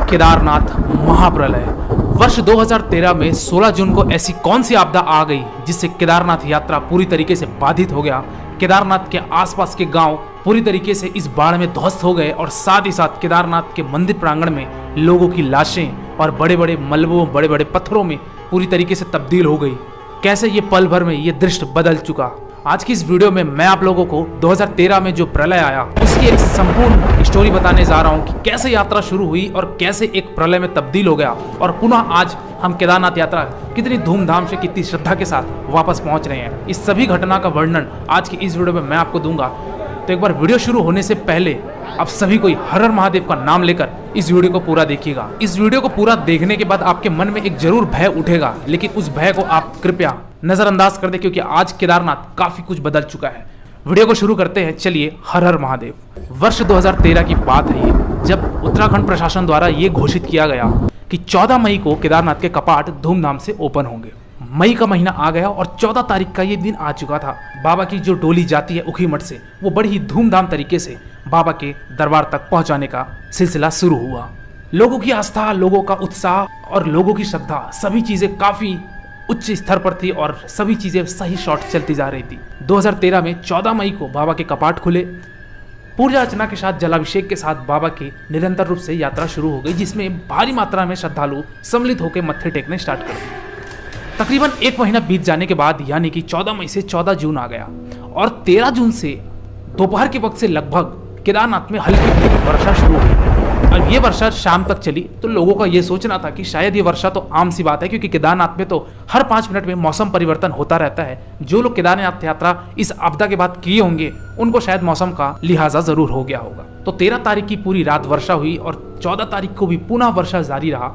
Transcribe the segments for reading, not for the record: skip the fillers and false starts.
केदारनाथ महाप्रलय। वर्ष 2013 में 16 जून को ऐसी कौन सी आपदा आ गई जिससे केदारनाथ यात्रा पूरी तरीके से बाधित हो गया। केदारनाथ के आसपास के गांव पूरी तरीके से इस बाढ़ में ध्वस्त हो गए और साथ ही साथ केदारनाथ के मंदिर प्रांगण में लोगों की लाशें और बड़े बड़े मलबों, बड़े बड़े पत्थरों में पूरी तरीके से तब्दील हो गई। कैसे ये पल भर में ये दृश्य बदल चुका। आज की इस वीडियो में मैं आप लोगों को 2013 में जो प्रलय आया उसकी एक संपूर्ण स्टोरी बताने जा रहा हूँ कि कैसे यात्रा शुरू हुई और कैसे एक प्रलय में तब्दील हो गया और पुनः आज हम केदारनाथ यात्रा कितनी धूमधाम से, कितनी श्रद्धा के साथ वापस पहुंच रहे हैं। इस सभी घटना का वर्णन आज की इस वीडियो में मैं आपको दूंगा। तो एक बार वीडियो शुरू होने से पहले आप सभी कोई हर हर महादेव का नाम लेकर इस वीडियो को पूरा देखिएगा। इस वीडियो को पूरा देखने के बाद आपके मन में एक जरूर भय उठेगा, लेकिन उस भय को आप कृपया नजरअंदाज कर दे क्योंकि आज केदारनाथ काफी कुछ बदल चुका है। वीडियो को शुरू करते हैं। चलिए, हर हर महादेव। वर्ष 2013 की बात है ये, जब उत्तराखंड प्रशासन द्वारा ये घोषित किया गया कि 14 मई को केदारनाथ के कपाट धूमधाम से ओपन होंगे। मई का महीना आ गया और 14 तारीख का ये दिन आ चुका था। बाबा की जो डोली जाती है ऊखीमठ से, वो बड़ी ही धूमधाम तरीके से बाबा के दरबार तक पहुंचाने का सिलसिला शुरू हुआ। लोगों की आस्था, लोगों का उत्साह और लोगों की श्रद्धा, सभी चीजें काफी उच्च स्तर पर थी और सभी चीजें सही शॉट चलती जा रही थी। 2013 में 14 मई को बाबा के कपाट खुले। पूजा अर्चना के साथ, जलाभिषेक के साथ बाबा की निरंतर रूप से यात्रा शुरू हो गई, जिसमें भारी मात्रा में श्रद्धालु सम्मिलित होकर मत्थे टेकने स्टार्ट कर दिए। तकरीबन एक महीना बीत जाने के बाद यानी कि 14 मई से 14 जून आ गया और 13 जून से दोपहर के वक्त से लगभग केदारनाथ में हल्की फुल्की वर्षा शुरू हुई और ये वर्षा शाम तक चली। तो लोगों का ये सोचना था कि शायद ये वर्षा तो आम सी बात है, क्योंकि केदारनाथ में तो हर 5 मिनट में मौसम परिवर्तन होता रहता है। जो लोग केदारनाथ यात्रा इस आपदा के बाद किए होंगे उनको शायद मौसम का लिहाजा जरूर हो गया होगा। तो 13 तारीख की पूरी रात वर्षा हुई और 14 तारीख को भी पुनः वर्षा जारी रहा।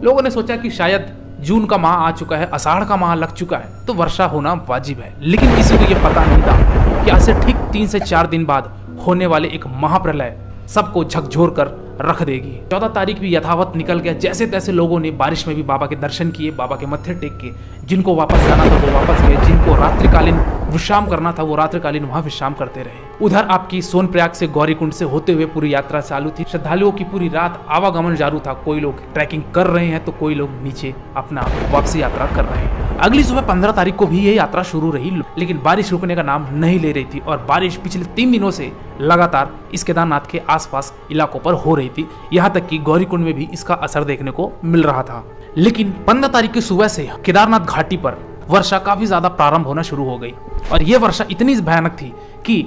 लोगों ने सोचा कि शायद जून का माह आ चुका है, आषाढ़ का माह लग चुका है, तो वर्षा होना वाजिब है। लेकिन किसी को यह पता नहीं था कि आज से ठीक 3 से 4 दिन बाद होने वाले एक महाप्रलय सबको झकझोर कर रख देगी। 14 तारीख भी यथावत निकल गया। जैसे तैसे लोगों ने बारिश में भी बाबा के दर्शन किए, बाबा के मत्थे टेक के। जिनको वापस जाना था वो वापस गए, जिनको रात्रिकालीन विश्राम करना था वो रात्रिकालीन वहां विश्राम करते रहे। उधर आपकी सोनप्रयाग से गौरीकुंड से होते हुए पूरी यात्रा चालू थी। श्रद्धालुओं की पूरी रात आवागमन जारू था। कोई लोग ट्रैकिंग कर रहे हैं तो कोई लोग नीचे अपना वापसी यात्रा कर रहे हैं। अगली सुबह 15 तारीख को भी ये यात्रा शुरू रही, लेकिन बारिश रुकने का नाम नहीं ले रही थी और बारिश पिछले 3 दिनों से लगातार इस केदारनाथ के आसपास इलाकों पर हो रही थी। यहाँ तक कि गौरीकुंड में भी इसका असर देखने को मिल रहा था। लेकिन 15 तारीख की सुबह से केदारनाथ घाटी पर वर्षा काफी ज्यादा प्रारंभ होना शुरू हो गई और यह वर्षा इतनी भयानक थी कि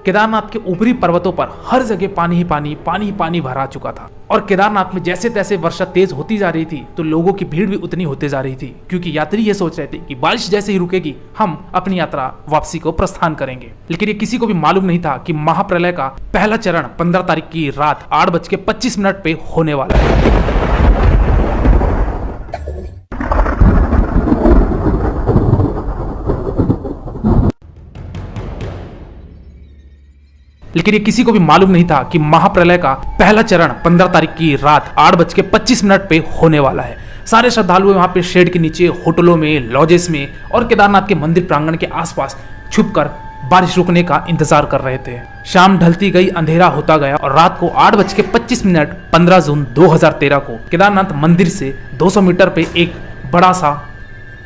केदारनाथ के ऊपरी पर्वतों पर हर जगह पानी ही पानी भरा चुका था। और केदारनाथ में जैसे तैसे वर्षा तेज होती जा रही थी तो लोगों की भीड़ भी उतनी होती जा रही थी, क्योंकि यात्री ये सोच रहे थे कि बारिश जैसे ही रुकेगी हम अपनी यात्रा वापसी को प्रस्थान करेंगे। लेकिन ये किसी को भी मालूम नहीं था कि महाप्रलय का पहला चरण 15 तारीख की रात 8:25 पे होने वाला है। लेकिन ये किसी को भी मालूम नहीं था कि महाप्रलय का पहला चरण 15 तारीख की रात 8:25 पे होने वाला है। सारे श्रद्धालु वहां पे शेड के नीचे, होटलों में, लॉजेस में और केदारनाथ के मंदिर प्रांगण के आसपास छुपकर बारिश रुकने का इंतजार कर रहे थे। शाम ढलती गई, अंधेरा होता गया और रात को 8:25 15 जून 2013 को केदारनाथ मंदिर से 200 मीटर पे एक बड़ा सा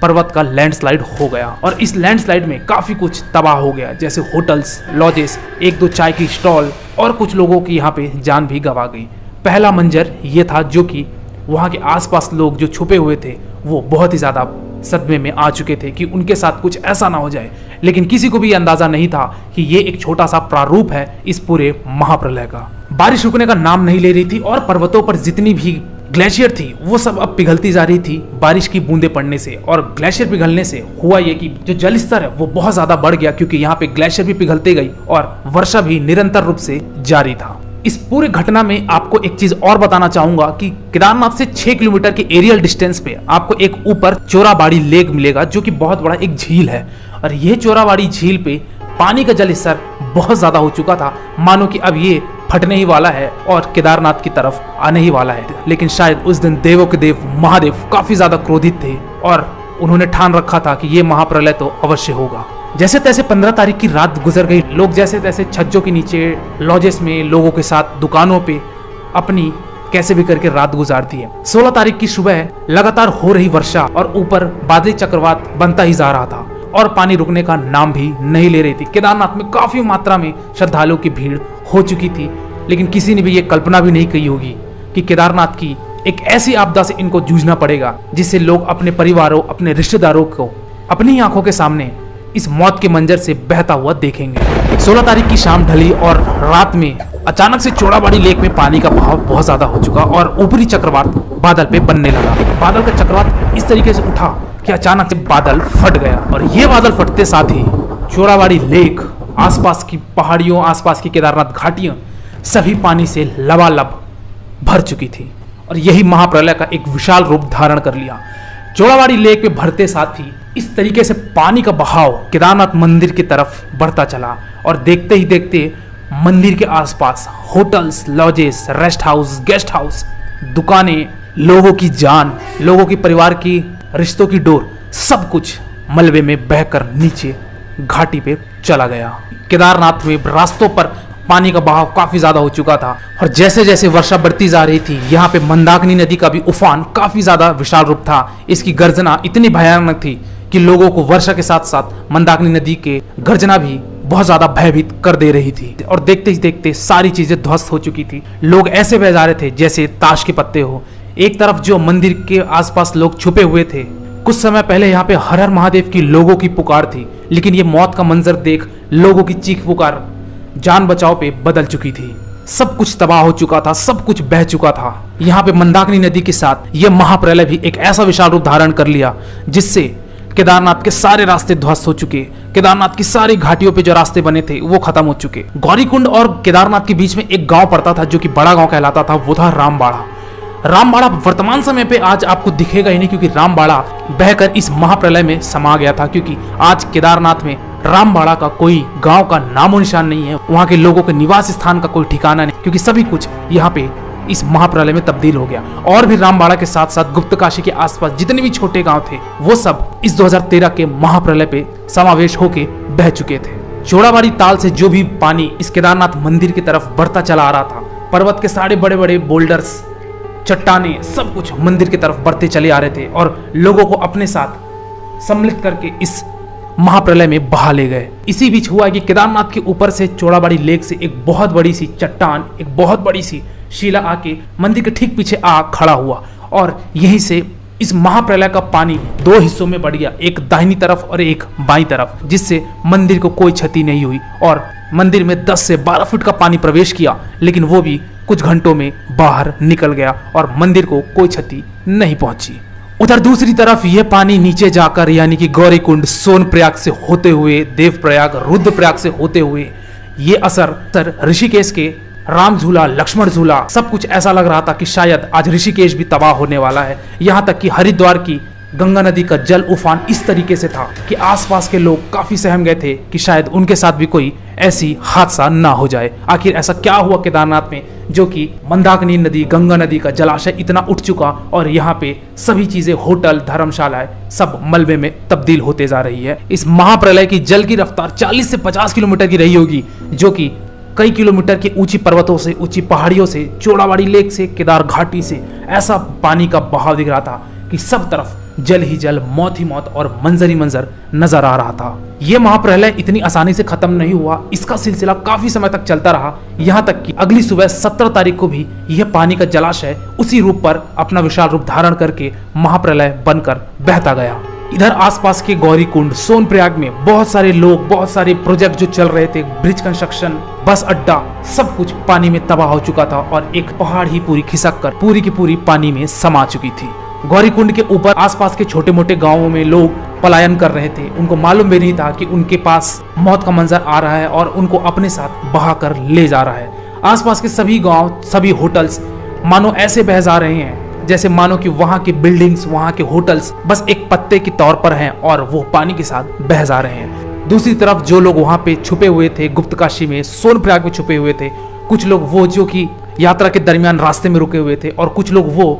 पर्वत का लैंडस्लाइड हो गया और इस लैंडस्लाइड में काफी कुछ तबाह हो गया, जैसे होटल्स, लॉजेस, 1-2 चाय की स्टॉल और कुछ लोगों की यहाँ पे जान भी गंवा गई। पहला मंजर ये था जो कि वहाँ के आसपास लोग जो छुपे हुए थे वो बहुत ही ज्यादा सदमे में आ चुके थे कि उनके साथ कुछ ऐसा ना हो जाए। लेकिन किसी को भी अंदाजा नहीं था कि ये एक छोटा सा प्रारूप है इस पूरे महाप्रलय का। बारिश रुकने का नाम नहीं ले रही थी और पर्वतों पर जितनी भी ग्लेशियर थी वो सब अब पिघलती जा रही थी बारिश की बूंदें पड़ने से। और ग्लेशियर पिघलने से हुआ ये कि जो जल स्तर है वो बहुत ज्यादा बढ़ गया, क्योंकि यहाँ पे ग्लेशियर भी पिघलती गई और वर्षा भी निरंतर रूप से जारी था। इस पूरे घटना में आपको एक चीज और बताना चाहूंगा कि केदारनाथ से 6 किलोमीटर के एरियल डिस्टेंस पे आपको एक ऊपर चोराबाड़ी लेक मिलेगा, जो कि बहुत बड़ा एक झील है। और यह चोराबाड़ी झील पे पानी का जल स्तर बहुत ज्यादा हो चुका था, मानो कि अब ये फटने ही वाला है और केदारनाथ की तरफ आने ही वाला है। लेकिन शायद उस दिन देवों के देव महादेव काफी ज्यादा क्रोधित थे और उन्होंने ठान रखा था कि ये महाप्रलय तो अवश्य होगा। जैसे तैसे 15 तारीख की रात गुजर गई। लोग जैसे तैसे छज्जों के नीचे, लॉजेस में, लोगों के साथ दुकानों पे अपनी कैसे भी करके रात गुजारती है। 16 तारीख की सुबह लगातार हो रही वर्षा और ऊपर बादली चक्रवात बनता ही जा रहा था और पानी रुकने का नाम भी नहीं ले रही थी। केदारनाथ में काफी मात्रा में श्रद्धालुओं की भीड़ हो चुकी थी, लेकिन किसी ने भी ये कल्पना भी नहीं की होगी कि केदारनाथ की एक ऐसी आपदा से इनको जूझना पड़ेगा जिससे लोग अपने परिवारों, अपने रिश्तेदारों को अपनी आंखों के सामने इस मौत के मंजर से बहता हुआ देखेंगे। 16 तारीख की शाम ढली और रात में अचानक से चोड़ाबाड़ी लेक में पानी का बहाव बहुत ज्यादा हो चुका और ऊपरी चक्रवात बादल पे बनने लगा। बादल का चक्रवात इस तरीके से उठा कि अचानक से बादल फट गया और ये बादल फटते साथ ही चोड़ाबाड़ी लेक, आसपास की पहाड़ियों, आसपास की केदारनाथ घाटियां सभी पानी से लबालब भर चुकी थी और यही महाप्रलय का एक विशाल रूप धारण कर लिया। चोड़ाबाड़ी लेक में भरते साथ ही इस तरीके से पानी का बहाव केदारनाथ मंदिर की तरफ बढ़ता चला और देखते ही देखते मंदिर के आसपास hotels, lodges, rest house, guest house, दुकानें, लोगों की जान, लोगों की परिवार की रिश्तों की डोर, सब कुछ मलबे में बहकर नीचे घाटी पे चला गया। केदारनाथ में रास्तों पर पानी का बहाव काफी ज्यादा हो चुका था और जैसे जैसे वर्षा बढ़ती जा रही थी, यहाँ पे मंदाकिनी नदी का भी उफान काफी ज्यादा विशाल रूप था। इसकी गर्जना इतनी भयानक थी कि लोगों को वर्षा के साथ साथ मंदाकिनी नदी के गर्जना भी बहुत ज्यादा भयभीत कर दे रही थी और देखते ही देखते सारी चीजें ध्वस्त हो चुकी थी। लोग ऐसे बह जा रहे थे जैसे ताश के पत्ते हो। एक तरफ जो मंदिर के आसपास लोग छुपे हुए थे, कुछ समय पहले यहाँ पे हर हर महादेव की लोगों की पुकार थी, लेकिन ये मौत का मंजर देख लोगों की चीख पुकार जान बचाओ पे बदल चुकी थी। सब कुछ तबाह हो चुका था, सब कुछ बह चुका था। यहाँ पे मंदाकिनी नदी के साथ ये महाप्रलय भी एक ऐसा विशाल रूप धारण कर लिया जिससे केदारनाथ के सारे रास्ते ध्वस्त हो चुके। केदारनाथ की सारी घाटियों पे जो रास्ते बने थे वो खत्म हो चुके। गौरीकुंड और केदारनाथ के बीच में एक गांव पड़ता था जो कि बड़ा गांव कहलाता था, वो था रामबाड़ा। रामबाड़ा वर्तमान समय पे आज आपको दिखेगा ही नहीं, क्योंकि रामबाड़ा बहकर इस महाप्रलय में समा गया था। क्योंकि आज केदारनाथ में रामबाड़ा का कोई गांव का नामो निशान नहीं है, वहां के लोगों के निवास स्थान का कोई ठिकाना नहीं, क्योंकि सभी कुछ यहाँ पे इस महाप्रलय में तब्दील हो गया। और भी रामबाड़ा के साथ साथ गुप्तकाशी के आसपास जितने भी छोटे गांव थे वो सब इस 2013 के महाप्रलय पे समावेश होके बह चुके थे। चोड़ाबाड़ी ताल से जो भी पानी इस केदारनाथ मंदिर की तरफ बढ़ता चला आ रहा था, पर्वत के सारे बड़े बड़े बोल्डर्स, चट्टाने, सब कुछ मंदिर की तरफ बढ़ते चले आ रहे थे और लोगों को अपने साथ सम्मिलित करके इस महाप्रलय में बहा ले गए। इसी बीच हुआ कि केदारनाथ के ऊपर से चोड़ाबाड़ी लेक से एक बहुत बड़ी सी चट्टान, एक बहुत बड़ी सी शिला आके मंदिर के ठीक पीछे आ खड़ा हुआ और यहीं से इस महाप्रलय का पानी दो हिस्सों में बढ़ गया, एक दाहिनी तरफ और एक बाईं तरफ, जिससे मंदिर को कोई क्षति नहीं हुई और मंदिर में 10 से 12 फुट का पानी प्रवेश किया, लेकिन वो भी कुछ घंटों में बाहर निकल गया और मंदिर को कोई क्षति नहीं पहुंची। उधर दूसरी तरफ यह पानी नीचे जाकर यानी कि गौरीकुंड, सोनप्रयाग से होते हुए देवप्रयाग, रुद्रप्रयाग से होते हुए ये असर ऋषिकेश के राम झूला, लक्ष्मण झूला, सब कुछ ऐसा लग रहा था कि शायद आज ऋषिकेश भी तबाह होने वाला है। यहाँ तक कि हरिद्वार की गंगा नदी का जल उफान इस तरीके से था कि आसपास के लोग काफी सहम गए थे कि शायद उनके साथ भी कोई ऐसी हादसा ना हो जाए। आखिर ऐसा क्या हुआ केदारनाथ में जो कि मंदाकिनी नदी, गंगा नदी का जलाशय इतना उठ चुका और यहाँ पे सभी चीजें, होटल, धर्मशालाएं सब मलबे में तब्दील होते जा रही है। इस महाप्रलय की जल की रफ्तार 40 से 50 किलोमीटर की रही होगी, जो कि कई किलोमीटर की ऊंची पर्वतों से, ऊंची पहाड़ियों से, चोड़ाबाड़ी लेक से, केदार घाटी से ऐसा पानी का बहाव दिख रहा था कि सब तरफ जल ही जल, मौत ही मौत और मंजर ही मंजर नजर आ रहा था। यह महाप्रलय इतनी आसानी से खत्म नहीं हुआ, इसका सिलसिला काफी समय तक चलता रहा। यहाँ तक कि अगली सुबह 17 तारीख को भी यह पानी का जलाशय उसी रूप पर अपना विशाल रूप धारण करके महाप्रलय बनकर बहता गया। इधर आसपास के गौरीकुंड, सोनप्रयाग में बहुत सारे लोग, बहुत सारे प्रोजेक्ट जो चल रहे थे, ब्रिज कंस्ट्रक्शन, बस अड्डा, सब कुछ पानी में तबाह हो चुका था और एक पहाड़ ही पूरी खिसक कर पूरी की पूरी पानी में समा चुकी थी। गौरीकुंड के ऊपर आसपास के छोटे मोटे गांवों में लोग पलायन कर रहे थे। उनको मालूम भी नहीं था कि उनके पास मौत का मंजर आ रहा है और उनको अपने साथ बहा कर ले जा रहा है। आसपास के सभी गांव, सभी होटल्स मानो ऐसे बह जा रहे हैं जैसे मानो कि वहां के बिल्डिंग्स, वहां के होटल्स बस एक पत्ते के तौर पर हैं और वो पानी के साथ बह जा रहे हैं। दूसरी तरफ जो लोग वहां पे छुपे हुए थे, गुप्तकाशी में, सोनप्रयाग में छुपे हुए थे, कुछ लोग वो जो कि यात्रा के दरमियान रास्ते में रुके हुए थे और कुछ लोग वो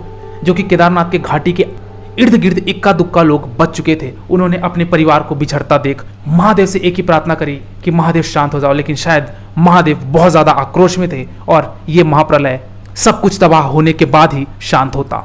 जो कि केदारनाथ के घाटी के इर्द गिर्द इक्का दुक्का लोग बच चुके थे। उन्होंने अपने परिवार को बिछड़ता देख महादेव से एक ही प्रार्थना करी कि महादेव शांत हो जाओ, लेकिन शायद महादेव बहुत ज्यादा आक्रोश में थे और ये महाप्रलय सब कुछ तबाह होने के बाद ही शांत होता।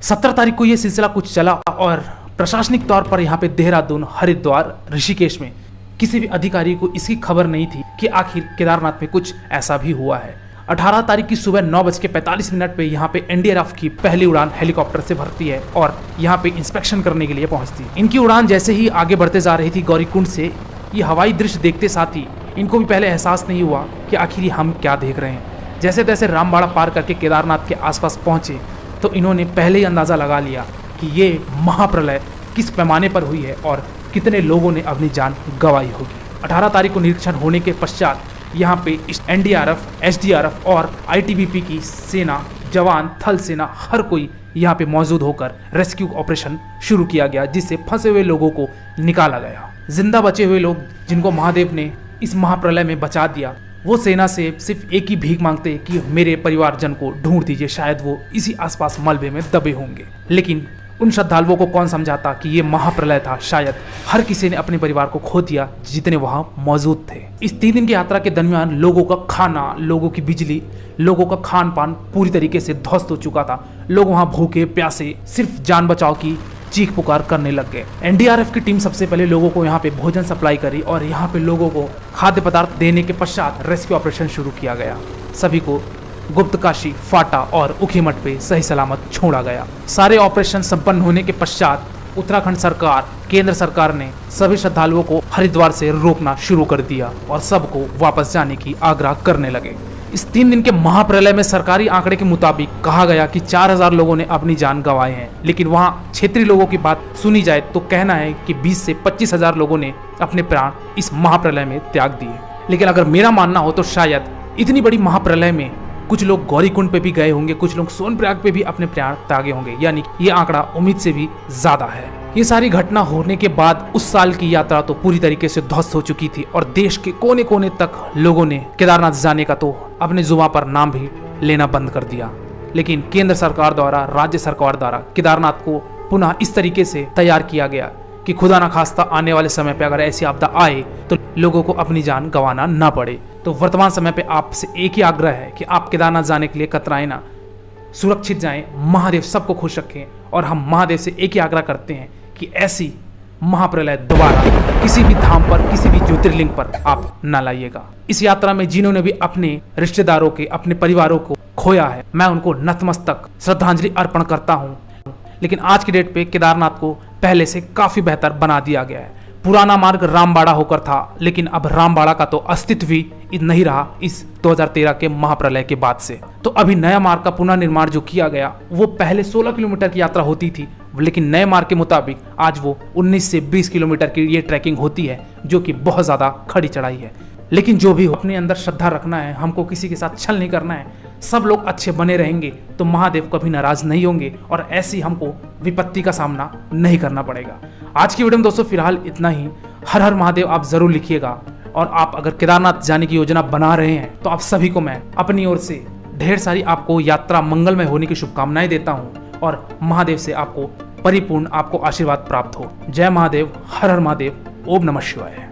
17 तारीख को यह सिलसिला कुछ चला और प्रशासनिक तौर पर यहाँ पे देहरादून, हरिद्वार, ऋषिकेश में किसी भी अधिकारी को इसकी खबर नहीं थी कि आखिर केदारनाथ में कुछ ऐसा भी हुआ है। 18 तारीख की सुबह 9:45 पे यहाँ पे एनडीआरएफ की पहली उड़ान हेलीकॉप्टर से भरती है और यहाँ पे इंस्पेक्शन करने के लिए पहुँचती है। इनकी उड़ान जैसे ही आगे बढ़ते जा रही थी गौरीकुंड से, ये हवाई दृश्य देखते साथ ही इनको भी पहले एहसास नहीं हुआ कि आखिर हम क्या देख रहे हैं। जैसे तैसे रामबाड़ा पार करके केदारनाथ के आसपास पहुँचे तो इन्होंने पहले ही अंदाज़ा लगा लिया कि ये महाप्रलय किस पैमाने पर हुई है और कितने लोगों ने अपनी जान गंवाई होगी। 18 तारीख को निरीक्षण होने के पश्चात यहाँ पे एनडीआरएफ, एसडीआरएफ और आईटीबीपी की सेना, जवान, थल सेना, हर कोई यहाँ पे मौजूद होकर रेस्क्यू ऑपरेशन शुरू किया गया, जिससे फंसे हुए लोगों को निकाला गया। जिंदा बचे हुए लोग जिनको महादेव ने इस महाप्रलय में बचा दिया, वो सेना से सिर्फ एक ही भीख मांगते कि मेरे परिवारजन को ढूंढ दीजिए, शायद वो इसी आसपास मलबे में दबे होंगे। लेकिन उन श्रद्धालुओं को कौन समझाता कि ये महाप्रलय था। शायद हर किसी ने अपने परिवार को खो दिया जितने वहां मौजूद थे। इस 3 दिन की यात्रा के दरमियान लोगों का खाना, लोगों की बिजली, लोगों का खान पान पूरी तरीके से ध्वस्त हो चुका था। लोग वहां भूखे प्यासे सिर्फ जान बचाव की चीख पुकार करने लग गए। एनडीआरएफ की टीम सबसे पहले लोगों को यहाँ पे भोजन सप्लाई करी और यहाँ पे लोगों को खाद्य पदार्थ देने के पश्चात रेस्क्यू ऑपरेशन शुरू किया गया। सभी को गुप्तकाशी, फाटा और उखीमठ पे सही सलामत छोड़ा गया। सारे ऑपरेशन संपन्न होने के पश्चात उत्तराखंड सरकार, केंद्र सरकार ने सभी श्रद्धालुओं को हरिद्वार से रोकना शुरू कर दिया और सबको वापस जाने की आग्रह करने लगे। इस 3 दिन के महाप्रलय में सरकारी आंकड़े के मुताबिक कहा गया कि 4000 लोगों ने अपनी जान गंवाए हैं, लेकिन वहां क्षेत्रीय लोगों की बात सुनी जाए तो कहना है कि 20 से 25,000 लोगों ने अपने प्राण इस महाप्रलय में त्याग दिए। लेकिन अगर मेरा मानना हो तो शायद इतनी बड़ी महाप्रलय में कुछ लोग गौरीकुंड पे भी गए होंगे, कुछ लोग सोनप्रयाग पे भी अपने प्राण त्यागे होंगे, यानी ये आंकड़ा उम्मीद से भी ज्यादा है। ये सारी घटना होने के बाद उस साल की यात्रा तो पूरी तरीके से ध्वस्त हो चुकी थी और देश के कोने कोने तक लोगों ने केदारनाथ जाने का तो अपने जुबान पर नाम भी लेना बंद कर दिया। लेकिन केंद्र सरकार द्वारा, राज्य सरकार द्वारा केदारनाथ को पुनः इस तरीके से तैयार किया गया कि खुदा ना खास्ता आने वाले समय पे अगर ऐसी आपदा आए तो लोगों को अपनी जान गंवाना ना पड़े। तो वर्तमान समय पे आपसे एक ही आग्रह है कि आप केदारनाथ जाने के लिए कतराएं ना, सुरक्षित जाएं, महादेव सबको खुश रखें। और हम महादेव से एक ही आग्रह करते हैं कि ऐसी महाप्रलय दोबारा किसी भी धाम पर, किसी भी ज्योतिर्लिंग पर आप ना लाइएगा। इस यात्रा में जिन्होंने भी अपने रिश्तेदारों के, अपने परिवारों को खोया है, मैं उनको नतमस्तक श्रद्धांजलि अर्पण करता हूँ। लेकिन आज की डेट पे केदारनाथ को पहले से काफी बेहतर बना दिया गया है। पुराना मार्ग रामबाड़ा होकर था, लेकिन अब रामबाड़ा का तो अस्तित्व ही नहीं रहा इस 2013 के महाप्रलय के बाद से। तो अभी नया मार्ग का पुनर्निर्माण जो किया गया, वो पहले 16 किलोमीटर की यात्रा होती थी, लेकिन नए मार्ग के मुताबिक आज वो 19 से 20 किलोमीटर की ये ट्रैकिंग होती है, जो कि बहुत ज्यादा खड़ी चढ़ाई है। लेकिन जो भी हो, अपने अंदर श्रद्धा रखना है, हमको किसी के साथ छल नहीं करना है। सब लोग अच्छे बने रहेंगे तो महादेव कभी नाराज नहीं होंगे और ऐसी हमको विपत्ति का सामना नहीं करना पड़ेगा। आज की वीडियो में दोस्तों फिलहाल इतना ही। हर हर महादेव आप जरूर लिखिएगा और आप अगर केदारनाथ जाने की योजना बना रहे हैं तो आप सभी को मैं अपनी ओर से ढेर सारी आपको यात्रा मंगलमय होने की शुभकामनाएं देता हूं और महादेव से आपको परिपूर्ण आपको आशीर्वाद प्राप्त हो। जय महादेव, हर हर महादेव, ओम नमः शिवाय।